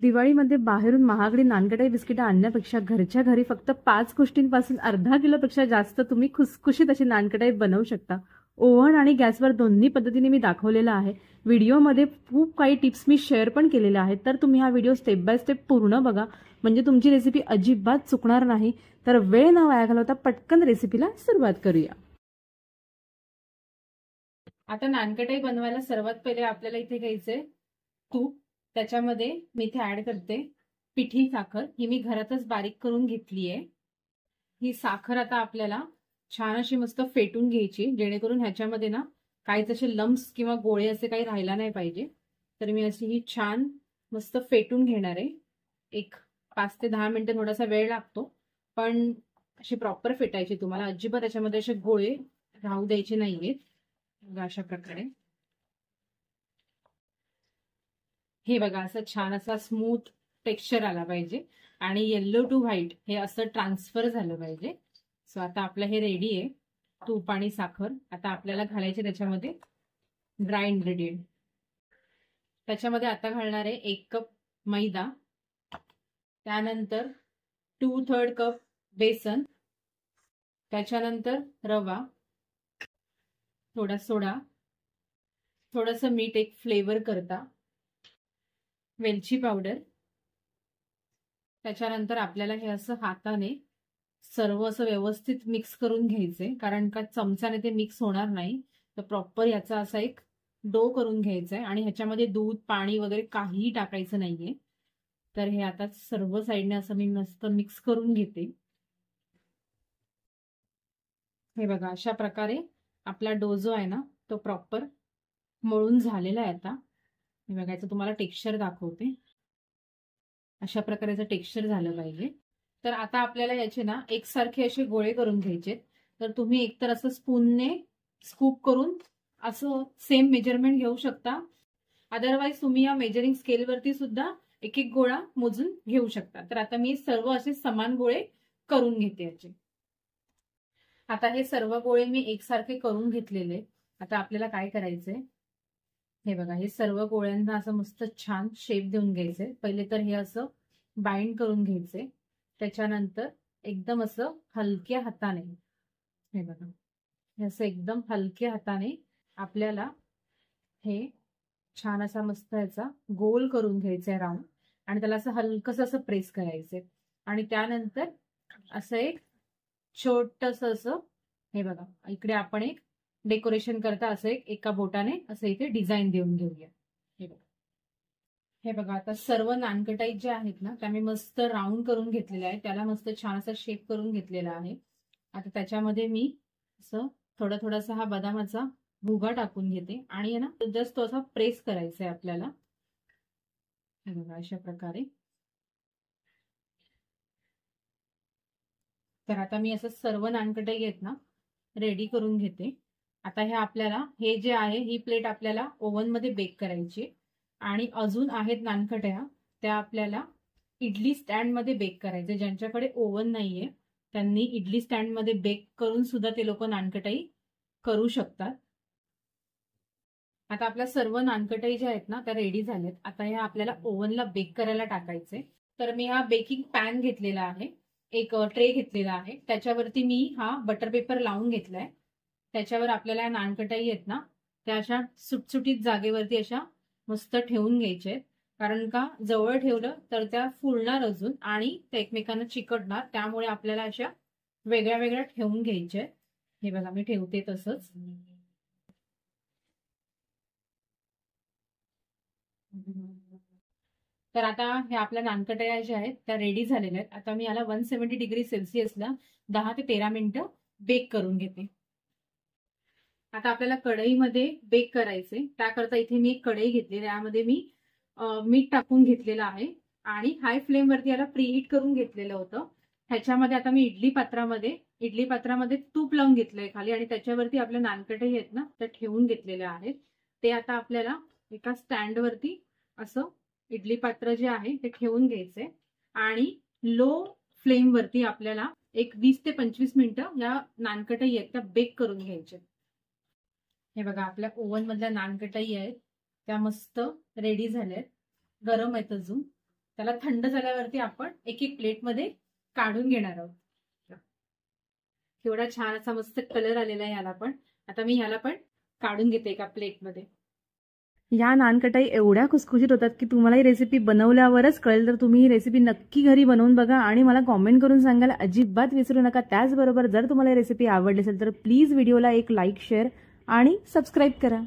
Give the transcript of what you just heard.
दिवाळीमध्ये बाहेरून महागडी नानकटाई बिस्किट आणण्यापेक्षा घरच्या घरी फक्त 5 गोष्टींपासून अर्धा किलोपेक्षा जास्त तुम्ही खुसखुशीत अशी नानकटाई बनवू शकता। ओव्हन आणि गॅसवर दोन्ही पद्धतीने मी दाखवलेलं आहे। व्हिडिओमध्ये खूप काही टिप्स मी शेअर पण केलेल्या आहेत, तर तुम्ही हा व्हिडिओ स्टेप बाय स्टेप पूर्ण बघा, म्हणजे तुमची रेसिपी अजिबात चुकणार नाही। तर वेळ न वाया घालवता पटकन रेसिपीला सुरुवात करूया। आता नानकटाई बनवायला सर्वात पहिले आपल्याला इथे घ्यायचंय तूप। त्याच्यामध्ये मी इथे ऍड करते पिठी साखर, ही मी घरातच बारीक करून घेतली आहे। ही साखर आता आपल्याला छान अशी मस्त फेटून घ्यायची, जेणेकरून ह्याच्यामध्ये ना काहीच असे लम्स किंवा गोळे असे काही राहायला नाही पाहिजे। तर मी अशी ही छान मस्त फेटून घेणार आहे। एक 5 ते 10 मिनिटं थोडासा वेळ लागतो, पण अशी प्रॉपर फेटायची, तुम्हाला अजिबात त्याच्यामध्ये असे गोळे राहू द्यायचे नाहीयेत। अशा प्रकारे हे बघा, असं छान असा स्मूथ टेक्स्चर आला पाहिजे आणि येल्लो टू व्हाईट हे असं ट्रान्सफर झालं पाहिजे। सो आता आपलं हे रेडी आहे, तूप आणि साखर। आता आपल्याला घालायचे त्याच्यामध्ये ड्राय इन्ग्रेडियंट। त्याच्यामध्ये आता घालणार आहे 1 कप मैदा, त्यानंतर 2/3 कप बेसन, त्याच्यानंतर रवा, थोडा सोडा, थोडंसं मीठ एक फ्लेवर करता, वेलची पावडर। त्याच्यानंतर आपल्याला हे असं हाताने सर्व असं व्यवस्थित मिक्स करून घ्यायचंय, कारण का चमच्याने ते मिक्स होणार नाही। तर प्रॉपर याचा असा एक डो करून घ्यायचा आहे आणि ह्याच्यामध्ये दूध पाणी वगैरे काहीही टाकायचं नाहीये। तर हे आता सर्व साईडने असं मी मस्त मिक्स करून घेते। हे बघा, अशा प्रकारे आपला डो जो आहे ना तो प्रॉपर मळून झालेला आहे। आता हे बघायचं, तुम्हाला टेक्स्चर दाखवते, अशा प्रकारचं टेक्स्चर झालं पाहिजे। तर आता आपल्याला याचे ना एकसारखे असे गोळे करून घ्यायचे। तर तुम्ही एकतर असं स्पूनने स्कूप करून असं सेम मेजरमेंट घेऊ शकता, अदरवाइज तुम्ही या मेजरिंग स्केलवरती सुद्धा एक एक गोळा मोजून घेऊ शकता। तर आता मी सर्व असे समान गोळे करून घेते याचे। आता हे सर्व गोळे मी एकसारखे करून घेतलेले। आता आपल्याला काय करायचंय, हे बघा, हे सर्व गोळ्यांना असं मस्त छान शेप देऊन घ्यायचे। पहिले तर हे असं बाइंड करून घ्यायचे, त्याच्यानंतर एकदम असं हलक्या हाताने, हे बघा, हे असं एकदम हलक्या हाताने आपल्याला हे छान असा मस्त याचा गोल करून घ्यायचा राऊंड, आणि त्याला असं हलकंसं असं प्रेस करायचंय। आणि त्यानंतर असं एक छोटंसं असं, हे बघा, इकडे आपण एक डेकोरेशन करता असं एका बोटाने असं इथे डिझाईन देऊन घेऊया। हे बघा, हे बघा, आता सर्व नानकटाई ज्या आहेत ना त्या मी मस्त राऊंड करून घेतलेल्या आहे, त्याला मस्त छान असा शेप करून घेतलेला आहे। आता त्याच्यामध्ये मी असं थोडासा हा बदामाचा भुगा टाकून घेते आणि ना जस्ट तो असा प्रेस करायचा आहे आपल्याला। हे बघा, अशा प्रकारे। तर आता मी असं सर्व नानकटाई आहेत ना रेडी करून घेते। आता हे आपल्याला, हे जे आहे, ही प्लेट आपल्याला ओव्हन मध्ये बेक करायची, आणि अजून आहेत नानकट्या त्या आपल्याला इडली स्टँड मध्ये बेक करायचे। ज्यांच्याकडे ओव्हन नाहीये त्यांनी इडली स्टँड मध्ये बेक करून सुद्धा ते लोक नानकटाई करू शकतात। आता आपल्या सर्व नानकटाई ज्या आहेत ना त्या रेडी झाल्यात। आता ह्या आपल्याला ओव्हनला बेक करायला टाकायचे। तर मी हा बेकिंग पॅन घेतलेला आहे, एक ट्रे घेतलेला आहे, त्याच्यावरती मी हा बटर पेपर लावून घेतलाय। त्याच्यावर आपल्याला नानकटाई आहेत ना त्या अशा सुटसुटीत जागेवरती अशा मस्त ठेवून घ्यायच्या आहेत, कारण का जवळ ठेवलं तर त्या फुलणार अजून आणि त्या एकमेकांना चिकटणार, त्यामुळे आपल्याला अशा वेगळ्या वेगळ्या ठेवून घ्यायच्या। हे बघा, मी ठेवते तसंच। तर आता ह्या आपल्या नानकटाया ज्या आहेत त्या रेडी झालेल्या आहेत। आता मी याला 170 डिग्री सेल्सिअसला 10 ते 13 मिनिटं बेक करून घेते। आता आपल्याला कढईमध्ये बेक करायचे, त्याकरता इथे मी एक कढई घेतली, यामध्ये मी मीठ टाकून घेतलेलं आहे आणि हाय फ्लेम वरती याला प्रीहीट करून घेतलेलं होतं। ह्याच्यामध्ये आता मी इडली पात्रामध्ये तूप लावून घेतलंय खाली, आणि त्याच्यावरती आपल्या नानकटाई आहेत ना त्या ठेवून घेतलेल्या आहेत। ते आता आपल्याला एका स्टँड वरती असं इडली पात्र जे आहे ते ठेवून घ्यायचे, आणि लो फ्लेम वरती आपल्याला एक 20 ते 25 मिनिटं या नानकटाई आहेत त्या बेक करून घ्यायच्या। हे बघा, आपल्या ओव्हन मधल्या नानकटाई आहेत त्या मस्त रेडी झाल्यात, गरम आहेत अजून, त्याला थंड झाल्यावरती आपण एक एक प्लेटमध्ये काढून घेणार आहोत. केवढा छान असा मस्त कलर आलेला आहे ह्याला पण. आता मी ह्याला पण काढून घेते एका प्लेटमध्ये. या नानकटाई एवढ्या खुसखुशीत होतात की तुम्हाला ही रेसिपी बनवल्यावरच कळेल. तर तुम्ही ही रेसिपी नक्की घरी बनवून बघा आणि मला कॉमेंट करून सांगायला अजिबात विसरू नका. त्याचबरोबर जर तुम्हाला ही रेसिपी आवडली असेल तर प्लीज व्हिडिओला एक लाईक, शेअर आणि सबस्क्राईब करा.